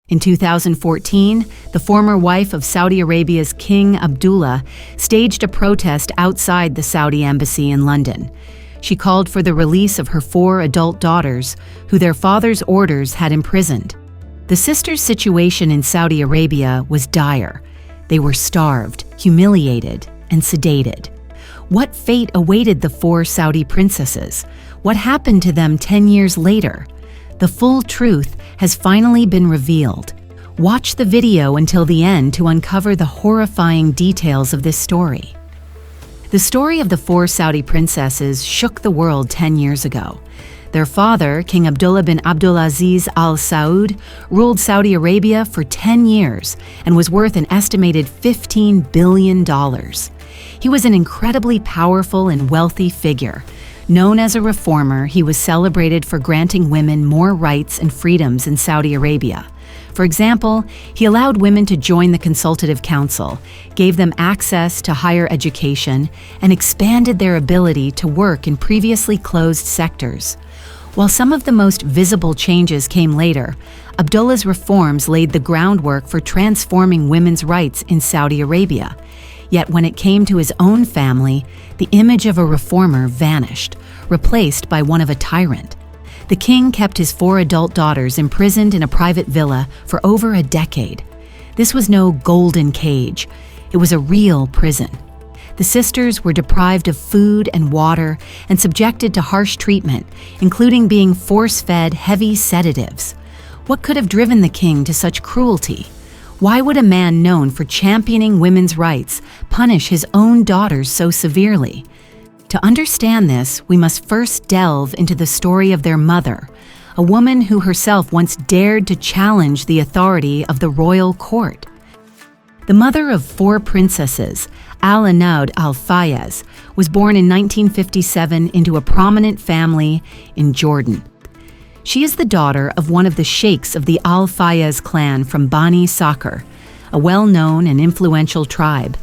In 2014, the former wife of Saudi Arabia's King Abdullah staged a protest outside the Saudi embassy in London. She called for the release of her 4 adult daughters, who their father's orders had imprisoned. The sisters' situation in Saudi Arabia was dire. They were starved, humiliated, and sedated. What fate awaited the 4 Saudi princesses? What happened to them 10 years later? The full truth has finally been revealed. Watch the video until the end to uncover the horrifying details of this story. The story of the 4 Saudi princesses shook the world 10 years ago. Their father, King Abdullah bin Abdulaziz Al Saud, ruled Saudi Arabia for 10 years and was worth an estimated $15 billion. He was an incredibly powerful and wealthy figure. Known as a reformer, he was celebrated for granting women more rights and freedoms in Saudi Arabia. For example, he allowed women to join the Consultative Council, gave them access to higher education, and expanded their ability to work in previously closed sectors. While some of the most visible changes came later, Abdullah's reforms laid the groundwork for transforming women's rights in Saudi Arabia. Yet when it came to his own family, the image of a reformer vanished, replaced by one of a tyrant. The king kept his 4 adult daughters imprisoned in a private villa for over a decade. This was no golden cage. It was a real prison. The sisters were deprived of food and water and subjected to harsh treatment, including being force-fed heavy sedatives. What could have driven the king to such cruelty? Why would a man known for championing women's rights punish his own daughters so severely? To understand this, we must first delve into the story of their mother, a woman who herself once dared to challenge the authority of the royal court. The mother of 4 princesses, Al-Anaud Al-Fayez, was born in 1957 into a prominent family in Jordan. She is the daughter of one of the sheikhs of the Al-Fayez clan from Bani Sakr, a well-known and influential tribe.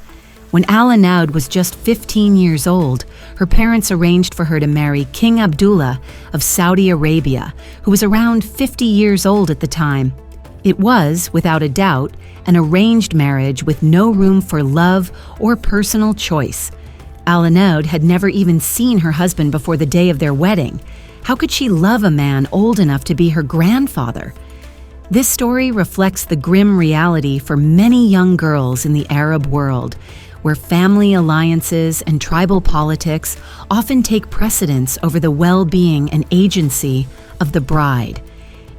When Al-Anaud was just 15 years old, her parents arranged for her to marry King Abdullah of Saudi Arabia, who was around 50 years old at the time. It was, without a doubt, an arranged marriage with no room for love or personal choice. Al-Anaud had never even seen her husband before the day of their wedding. How could she love a man old enough to be her grandfather? This story reflects the grim reality for many young girls in the Arab world, where family alliances and tribal politics often take precedence over the well-being and agency of the bride.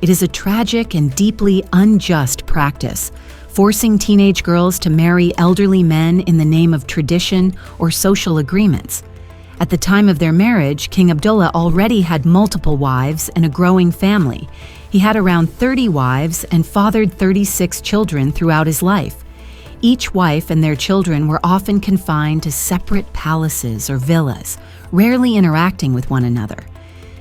It is a tragic and deeply unjust practice, forcing teenage girls to marry elderly men in the name of tradition or social agreements. At the time of their marriage, King Abdullah already had multiple wives and a growing family. He had around 30 wives and fathered 36 children throughout his life. Each wife and their children were often confined to separate palaces or villas, rarely interacting with one another.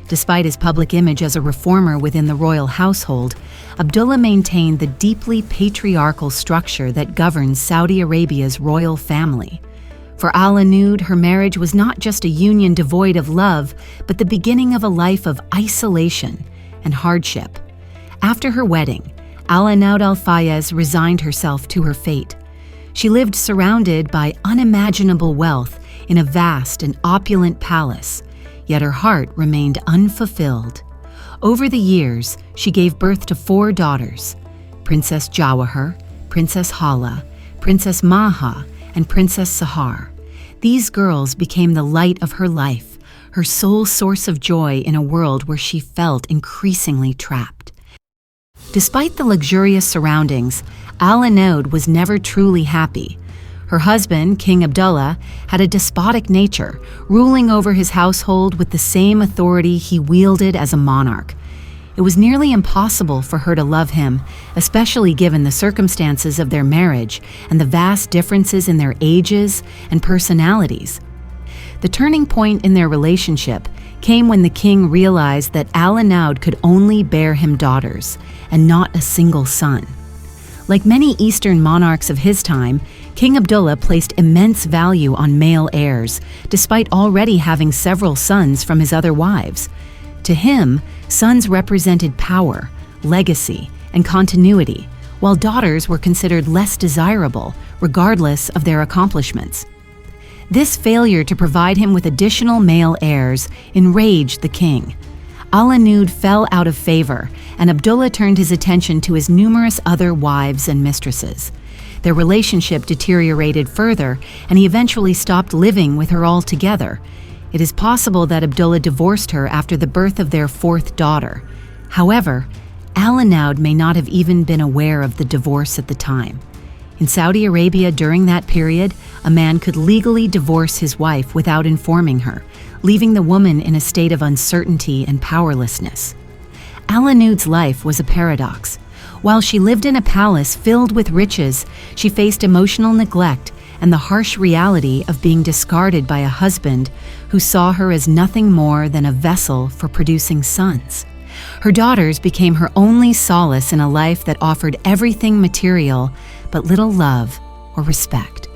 Despite his public image as a reformer within the royal household, Abdullah maintained the deeply patriarchal structure that governs Saudi Arabia's royal family. For Al-Anaud, her marriage was not just a union devoid of love, but the beginning of a life of isolation and hardship. After her wedding, Al-Anaud Al-Fayez resigned herself to her fate. She lived surrounded by unimaginable wealth in a vast and opulent palace, yet her heart remained unfulfilled. Over the years, she gave birth to 4 daughters: Princess Jawahar, Princess Hala, Princess Maha, and Princess Sahar. These girls became the light of her life, her sole source of joy in a world where she felt increasingly trapped. Despite the luxurious surroundings, Al-Anaud was never truly happy. Her husband, King Abdullah, had a despotic nature, ruling over his household with the same authority he wielded as a monarch. It was nearly impossible for her to love him, especially given the circumstances of their marriage and the vast differences in their ages and personalities. The turning point in their relationship came when the king realized that Al-Anaud could only bear him daughters and not a single son. Like many Eastern monarchs of his time, King Abdullah placed immense value on male heirs, despite already having several sons from his other wives. To him, sons represented power, legacy, and continuity, while daughters were considered less desirable, regardless of their accomplishments. This failure to provide him with additional male heirs enraged the king. Al-Anud fell out of favor, and Abdullah turned his attention to his numerous other wives and mistresses. Their relationship deteriorated further, and he eventually stopped living with her altogether. It is possible that Abdullah divorced her after the birth of their fourth daughter. However, Al-Anud may not have even been aware of the divorce at the time. In Saudi Arabia during that period, a man could legally divorce his wife without informing her, leaving the woman in a state of uncertainty and powerlessness. Al-Anud's life was a paradox. While she lived in a palace filled with riches, she faced emotional neglect and the harsh reality of being discarded by a husband who saw her as nothing more than a vessel for producing sons. Her daughters became her only solace in a life that offered everything material but little love or respect.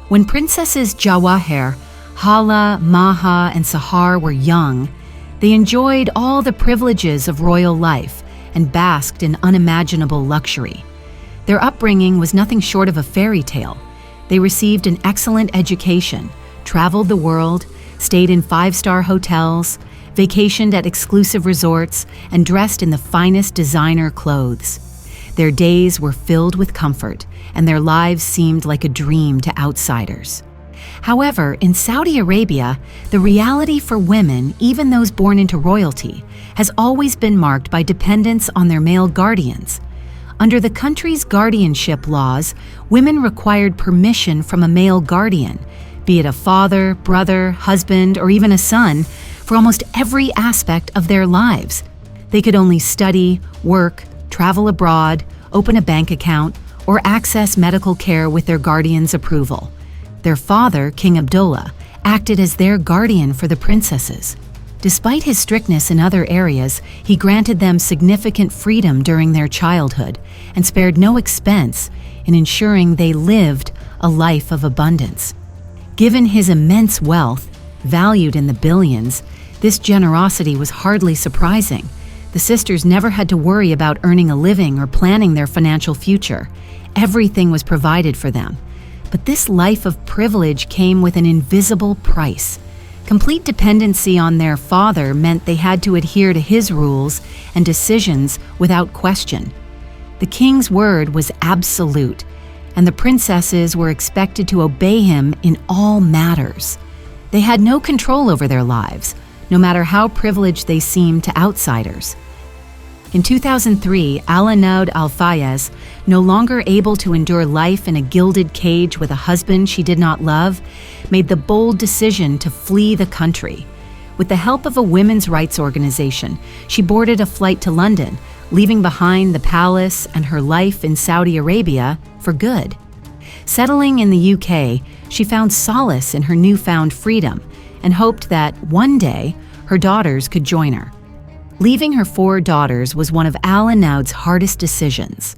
When Princesses Jawahir, Hala, Maha, and Sahar were young, they enjoyed all the privileges of royal life and basked in unimaginable luxury. Their upbringing was nothing short of a fairy tale. They received an excellent education, traveled the world, stayed in five-star hotels, vacationed at exclusive resorts, and dressed in the finest designer clothes. Their days were filled with comfort, and their lives seemed like a dream to outsiders. However, in Saudi Arabia, the reality for women, even those born into royalty, has always been marked by dependence on their male guardians. Under the country's guardianship laws, women required permission from a male guardian, be it a father, brother, husband, or even a son, for almost every aspect of their lives. They could only study, work, travel abroad, open a bank account, or access medical care with their guardian's approval. Their father, King Abdullah, acted as their guardian for the princesses. Despite his strictness in other areas, he granted them significant freedom during their childhood and spared no expense in ensuring they lived a life of abundance. Given his immense wealth, valued in the billions, this generosity was hardly surprising. The sisters never had to worry about earning a living or planning their financial future. Everything was provided for them. But this life of privilege came with an invisible price. Complete dependency on their father meant they had to adhere to his rules and decisions without question. The king's word was absolute, and the princesses were expected to obey him in all matters. They had no control over their lives, no matter how privileged they seemed to outsiders. In 2003, Al-Anud Al-Fayez, no longer able to endure life in a gilded cage with a husband she did not love, made the bold decision to flee the country. With the help of a women's rights organization, she boarded a flight to London, leaving behind the palace and her life in Saudi Arabia for good. Settling in the UK, she found solace in her newfound freedom and hoped that one day her daughters could join her. Leaving her 4 daughters was one of Al-Anud's hardest decisions.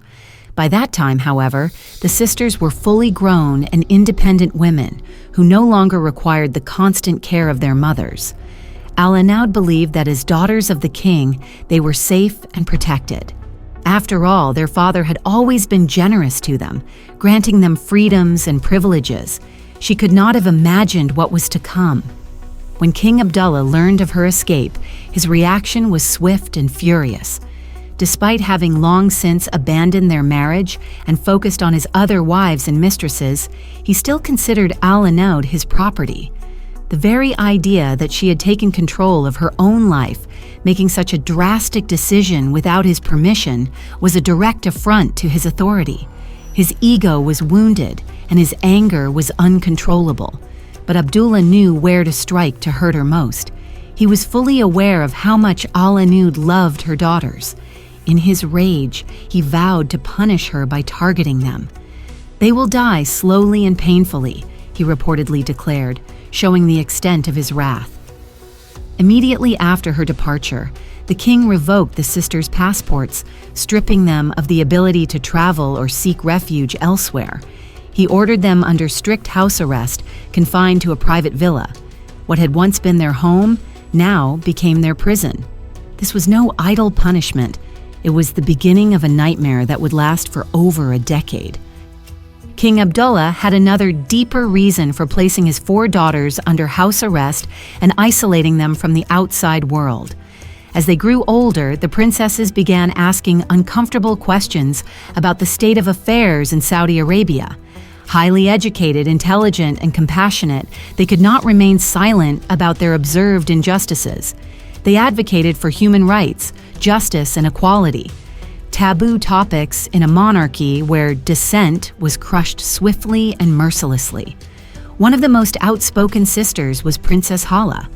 By that time, however, the sisters were fully grown and independent women who no longer required the constant care of their mothers. Al-Anud believed that as daughters of the king, they were safe and protected. After all, their father had always been generous to them, granting them freedoms and privileges. She could not have imagined what was to come. When King Abdullah learned of her escape, his reaction was swift and furious. Despite having long since abandoned their marriage and focused on his other wives and mistresses, he still considered Al-Anud his property. The very idea that she had taken control of her own life, making such a drastic decision without his permission, was a direct affront to his authority. His ego was wounded, and his anger was uncontrollable. But Abdullah knew where to strike to hurt her most. He was fully aware of how much Al-Anud loved her daughters. In his rage, he vowed to punish her by targeting them. "They will die slowly and painfully," he reportedly declared, showing the extent of his wrath. Immediately after her departure, the king revoked the sisters' passports, stripping them of the ability to travel or seek refuge elsewhere. He ordered them under strict house arrest, confined to a private villa. What had once been their home now became their prison. This was no idle punishment. It was the beginning of a nightmare that would last for over a decade. King Abdullah had another deeper reason for placing his 4 daughters under house arrest and isolating them from the outside world. As they grew older, the princesses began asking uncomfortable questions about the state of affairs in Saudi Arabia. Highly educated, intelligent, and compassionate, they could not remain silent about their observed injustices. They advocated for human rights, justice, and equality. Taboo topics in a monarchy where dissent was crushed swiftly and mercilessly. One of the most outspoken sisters was Princess Hala.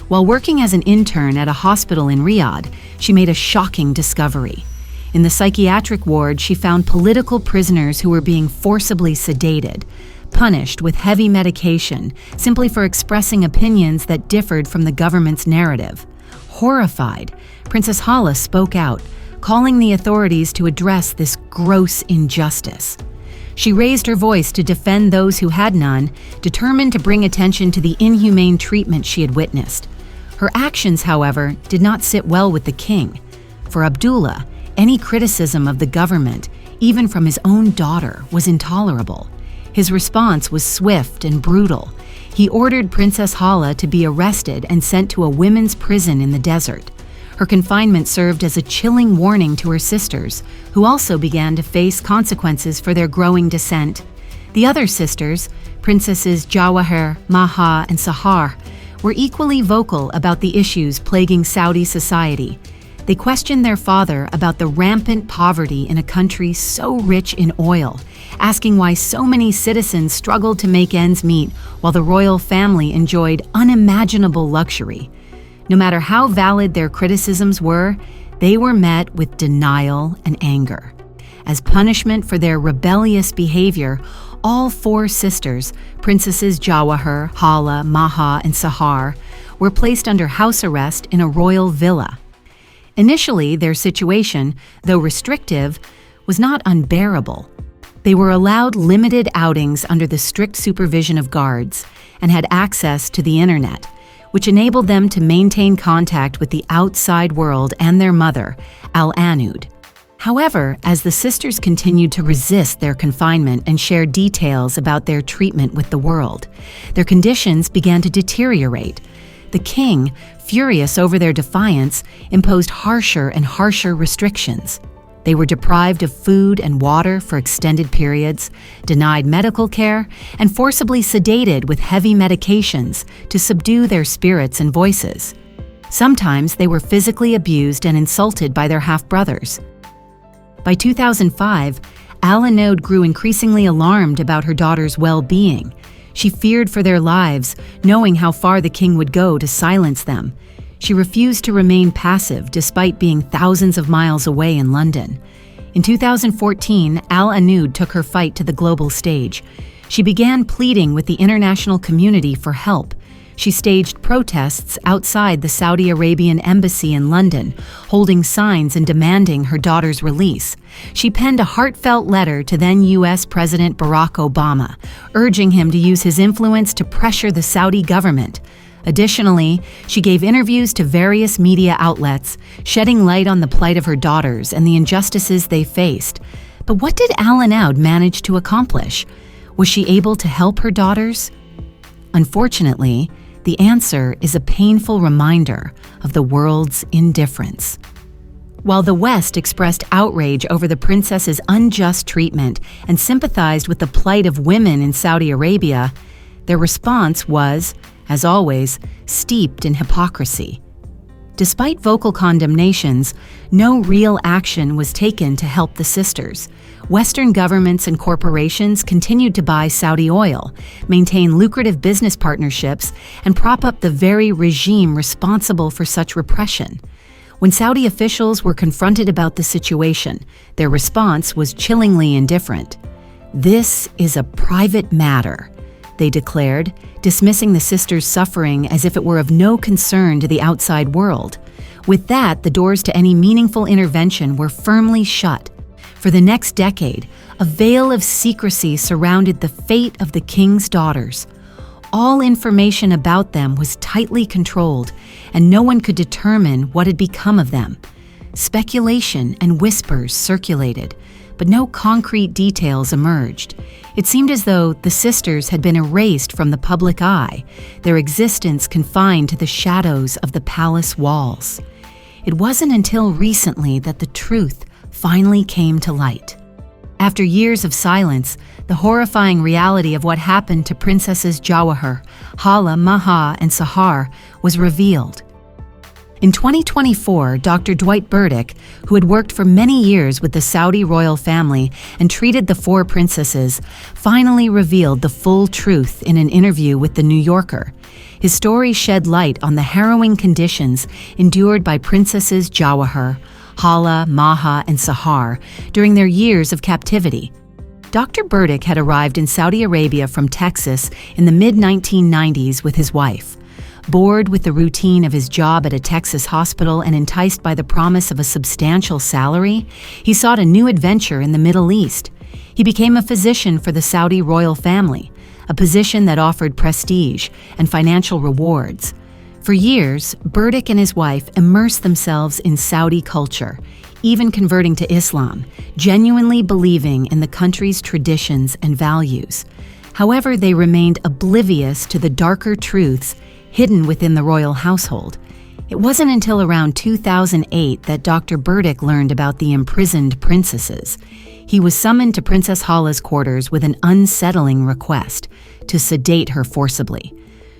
While working as an intern at a hospital in Riyadh, she made a shocking discovery. In the psychiatric ward, she found political prisoners who were being forcibly sedated, punished with heavy medication simply for expressing opinions that differed from the government's narrative. Horrified, Princess Hala spoke out, calling the authorities to address this gross injustice. She raised her voice to defend those who had none, determined to bring attention to the inhumane treatment she had witnessed. Her actions, however, did not sit well with the king. For Abdullah, any criticism of the government, even from his own daughter, was intolerable. His response was swift and brutal. He ordered Princess Hala to be arrested and sent to a women's prison in the desert. Her confinement served as a chilling warning to her sisters, who also began to face consequences for their growing dissent. The other sisters, Princesses Jawahir, Maha, and Sahar, were equally vocal about the issues plaguing Saudi society. They questioned their father about the rampant poverty in a country so rich in oil, asking why so many citizens struggled to make ends meet while the royal family enjoyed unimaginable luxury. No matter how valid their criticisms were, they were met with denial and anger. As punishment for their rebellious behavior, all 4 sisters, Princesses Jawahir, Hala, Maha, and Sahar, were placed under house arrest in a royal villa. Initially, their situation, though restrictive, was not unbearable. They were allowed limited outings under the strict supervision of guards and had access to the internet, which enabled them to maintain contact with the outside world and their mother, Al-Anud. However, as the sisters continued to resist their confinement and share details about their treatment with the world, their conditions began to deteriorate. The king, furious over their defiance, imposed harsher and harsher restrictions. They were deprived of food and water for extended periods, denied medical care, and forcibly sedated with heavy medications to subdue their spirits and voices. Sometimes they were physically abused and insulted by their half-brothers. By 2005, Al-Anud grew increasingly alarmed about her daughter's well-being. She feared for their lives, knowing how far the king would go to silence them. She refused to remain passive despite being thousands of miles away in London. In 2014, Al-Anud took her fight to the global stage. She began pleading with the international community for help. She staged protests outside the Saudi Arabian embassy in London, holding signs and demanding her daughter's release. She penned a heartfelt letter to then U.S. President Barack Obama, urging him to use his influence to pressure the Saudi government. Additionally, she gave interviews to various media outlets, shedding light on the plight of her daughters and the injustices they faced. But what did Al-Anud manage to accomplish? Was she able to help her daughters? Unfortunately, the answer is a painful reminder of the world's indifference. While the West expressed outrage over the princess's unjust treatment and sympathized with the plight of women in Saudi Arabia, their response was, as always, steeped in hypocrisy. Despite vocal condemnations, no real action was taken to help the sisters. Western governments and corporations continued to buy Saudi oil, maintain lucrative business partnerships, and prop up the very regime responsible for such repression. When Saudi officials were confronted about the situation, their response was chillingly indifferent. "This is a private matter," they declared, dismissing the sisters' suffering as if it were of no concern to the outside world. With that, the doors to any meaningful intervention were firmly shut. For the next decade, a veil of secrecy surrounded the fate of the king's daughters. All information about them was tightly controlled, and no one could determine what had become of them. Speculation and whispers circulated, but no concrete details emerged. It seemed as though the sisters had been erased from the public eye, their existence confined to the shadows of the palace walls. It wasn't until recently that the truth finally came to light. After years of silence, the horrifying reality of what happened to Princesses Jawahar, Hala, Maha, and Sahar was revealed. In 2024, Dr. Dwight Burdick, who had worked for many years with the Saudi royal family and treated the four princesses, finally revealed the full truth in an interview with The New Yorker. His story shed light on the harrowing conditions endured by Princesses Jawahar, Hala, Maha, and Sahar during their years of captivity. Dr. Burdick had arrived in Saudi Arabia from Texas in the mid-1990s with his wife. Bored with the routine of his job at a Texas hospital and enticed by the promise of a substantial salary, he sought a new adventure in the Middle East. He became a physician for the Saudi royal family, a position that offered prestige and financial rewards. For years, Burdick and his wife immersed themselves in Saudi culture, even converting to Islam, genuinely believing in the country's traditions and values. However, they remained oblivious to the darker truths hidden within the royal household. It wasn't until around 2008 that Dr. Burdick learned about the imprisoned princesses. He was summoned to Princess Hala's quarters with an unsettling request to sedate her forcibly.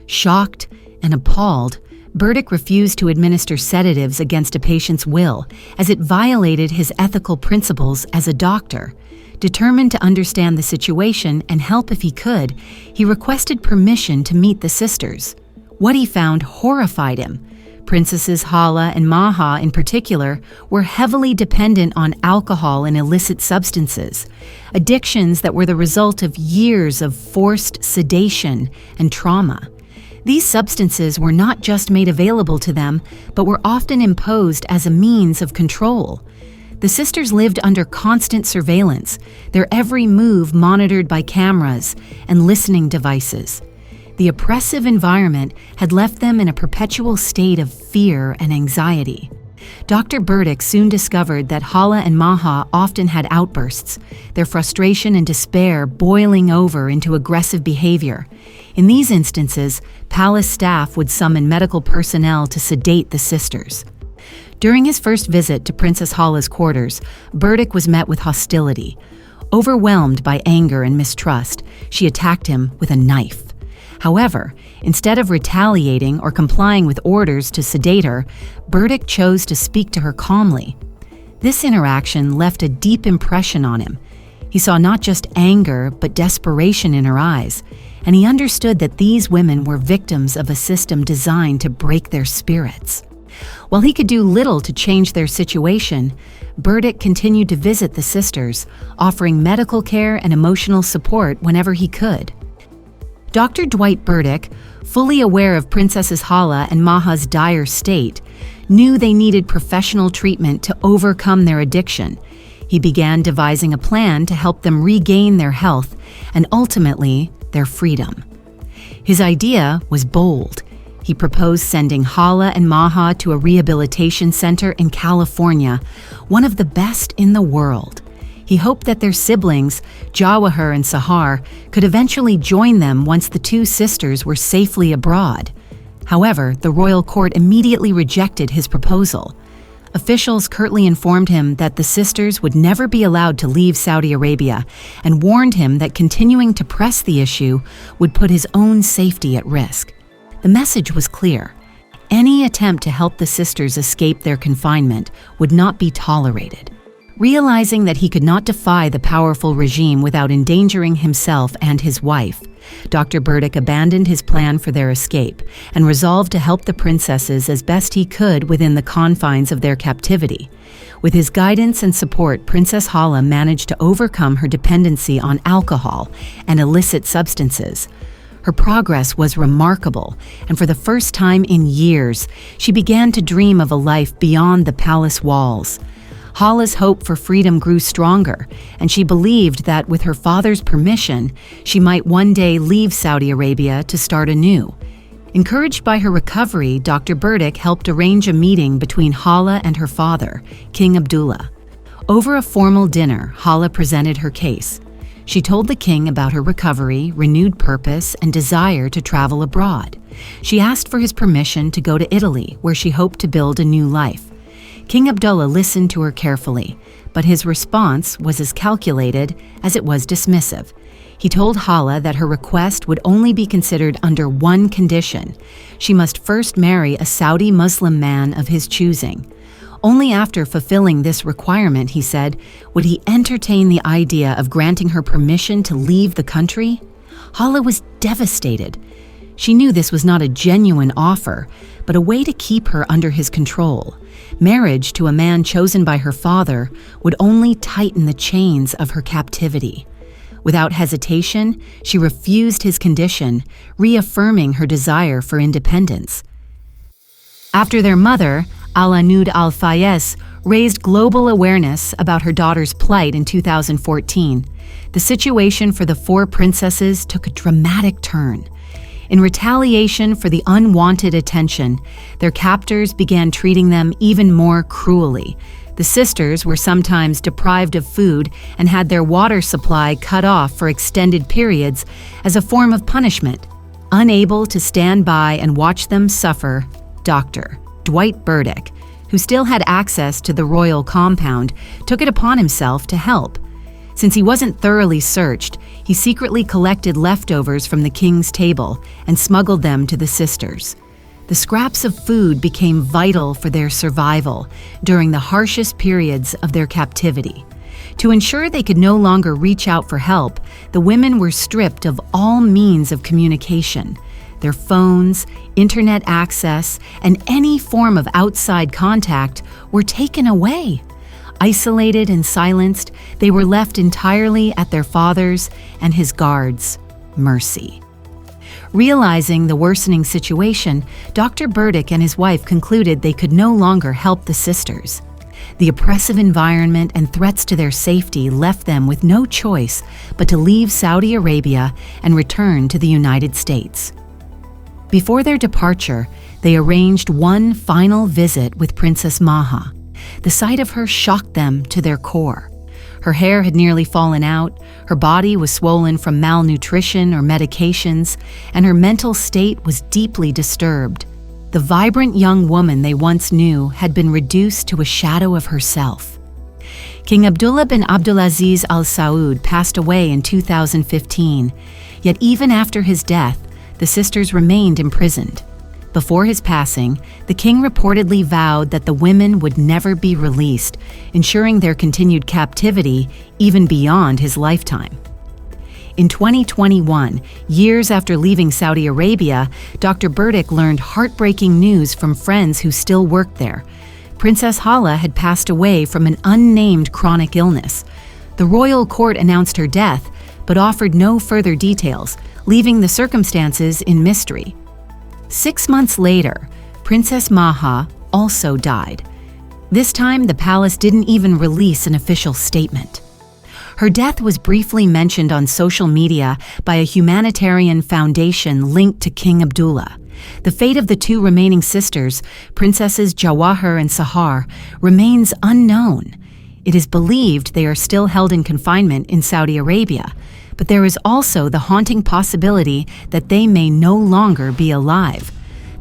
Shocked and appalled, Burdick refused to administer sedatives against a patient's will, as it violated his ethical principles as a doctor. Determined to understand the situation and help if he could, he requested permission to meet the sisters. What he found horrified him. Princesses Hala and Maha, in particular, were heavily dependent on alcohol and illicit substances, addictions that were the result of years of forced sedation and trauma. These substances were not just made available to them, but were often imposed as a means of control. The sisters lived under constant surveillance, their every move monitored by cameras and listening devices. The oppressive environment had left them in a perpetual state of fear and anxiety. Dr. Burdick soon discovered that Hala and Maha often had outbursts, their frustration and despair boiling over into aggressive behavior. In these instances, palace staff would summon medical personnel to sedate the sisters. During his first visit to Princess Hala's quarters, Burdick was met with hostility. Overwhelmed by anger and mistrust, she attacked him with a knife. However, instead of retaliating or complying with orders to sedate her, Burdick chose to speak to her calmly. This interaction left a deep impression on him. He saw not just anger, but desperation in her eyes, and he understood that these women were victims of a system designed to break their spirits. While he could do little to change their situation, Burdick continued to visit the sisters, offering medical care and emotional support whenever he could. Dr. Dwight Burdick, fully aware of Princesses Hala and Maha's dire state, knew they needed professional treatment to overcome their addiction. He began devising a plan to help them regain their health and ultimately their freedom. His idea was bold. He proposed sending Hala and Maha to a rehabilitation center in California, one of the best in the world. He hoped that their siblings, Jawahar and Sahar, could eventually join them once the two sisters were safely abroad. However, the royal court immediately rejected his proposal. Officials curtly informed him that the sisters would never be allowed to leave Saudi Arabia and warned him that continuing to press the issue would put his own safety at risk. The message was clear. Any attempt to help the sisters escape their confinement would not be tolerated. Realizing that he could not defy the powerful regime without endangering himself and his wife, Dr. Burdick abandoned his plan for their escape and resolved to help the princesses as best he could within the confines of their captivity. With his guidance and support, Princess Hala managed to overcome her dependency on alcohol and illicit substances. Her progress was remarkable, and for the first time in years, she began to dream of a life beyond the palace walls. Hala's hope for freedom grew stronger, and she believed that with her father's permission, she might one day leave Saudi Arabia to start anew. Encouraged by her recovery, Dr. Burdick helped arrange a meeting between Hala and her father, King Abdullah. Over a formal dinner, Hala presented her case. She told the king about her recovery, renewed purpose, and desire to travel abroad. She asked for his permission to go to Italy, where she hoped to build a new life. King Abdullah listened to her carefully, but his response was as calculated as it was dismissive. He told Hala that her request would only be considered under one condition. She must first marry a Saudi Muslim man of his choosing. Only after fulfilling this requirement, he said, would he entertain the idea of granting her permission to leave the country. Hala was devastated. She knew this was not a genuine offer, but a way to keep her under his control. Marriage to a man chosen by her father would only tighten the chains of her captivity. Without hesitation, she refused his condition, reaffirming her desire for independence. After their mother, Al-Anud Al-Fayez, raised global awareness about her daughter's plight in 2014, the situation for the four princesses took a dramatic turn. In retaliation for the unwanted attention, their captors began treating them even more cruelly. The sisters were sometimes deprived of food and had their water supply cut off for extended periods as a form of punishment. Unable to stand by and watch them suffer, Dr. Dwight Burdick, who still had access to the royal compound, took it upon himself to help. Since he wasn't thoroughly searched, he secretly collected leftovers from the king's table and smuggled them to the sisters. The scraps of food became vital for their survival during the harshest periods of their captivity. To ensure they could no longer reach out for help, the women were stripped of all means of communication. Their phones, internet access, and any form of outside contact were taken away. Isolated and silenced, they were left entirely at their father's and his guards' mercy. Realizing the worsening situation, Dr. Burdick and his wife concluded they could no longer help the sisters. The oppressive environment and threats to their safety left them with no choice but to leave Saudi Arabia and return to the United States. Before their departure, they arranged one final visit with Princess Maha. The sight of her shocked them to their core. Her hair had nearly fallen out, her body was swollen from malnutrition or medications, and her mental state was deeply disturbed. The vibrant young woman they once knew had been reduced to a shadow of herself. King Abdullah bin Abdulaziz Al Saud passed away in 2015, yet even after his death, the sisters remained imprisoned. Before his passing, the king reportedly vowed that the women would never be released, ensuring their continued captivity even beyond his lifetime. In 2021, years after leaving Saudi Arabia, Dr. Burdick learned heartbreaking news from friends who still worked there. Princess Hala had passed away from an unnamed chronic illness. The royal court announced her death, but offered no further details, leaving the circumstances in mystery. 6 months later, Princess Maha also died. This time, the palace didn't even release an official statement. Her death was briefly mentioned on social media by a humanitarian foundation linked to King Abdullah. The fate of the two remaining sisters, Princesses Jawahar and Sahar, remains unknown. It is believed they are still held in confinement in Saudi Arabia, but there is also the haunting possibility that they may no longer be alive.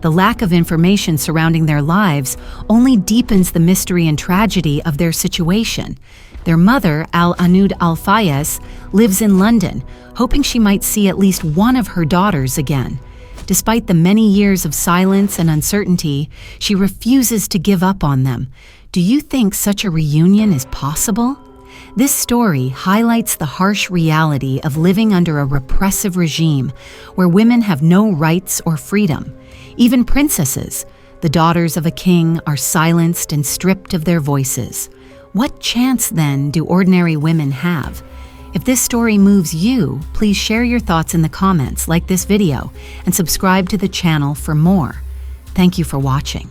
The lack of information surrounding their lives only deepens the mystery and tragedy of their situation. Their mother, Al-Anud Al-Fayez, lives in London, hoping she might see at least one of her daughters again. Despite the many years of silence and uncertainty, she refuses to give up on them. Do you think such a reunion is possible? This story highlights the harsh reality of living under a repressive regime where women have no rights or freedom. Even princesses, the daughters of a king, are silenced and stripped of their voices. What chance, then, do ordinary women have? If this story moves you, please share your thoughts in the comments, like this video, and subscribe to the channel for more. Thank you for watching.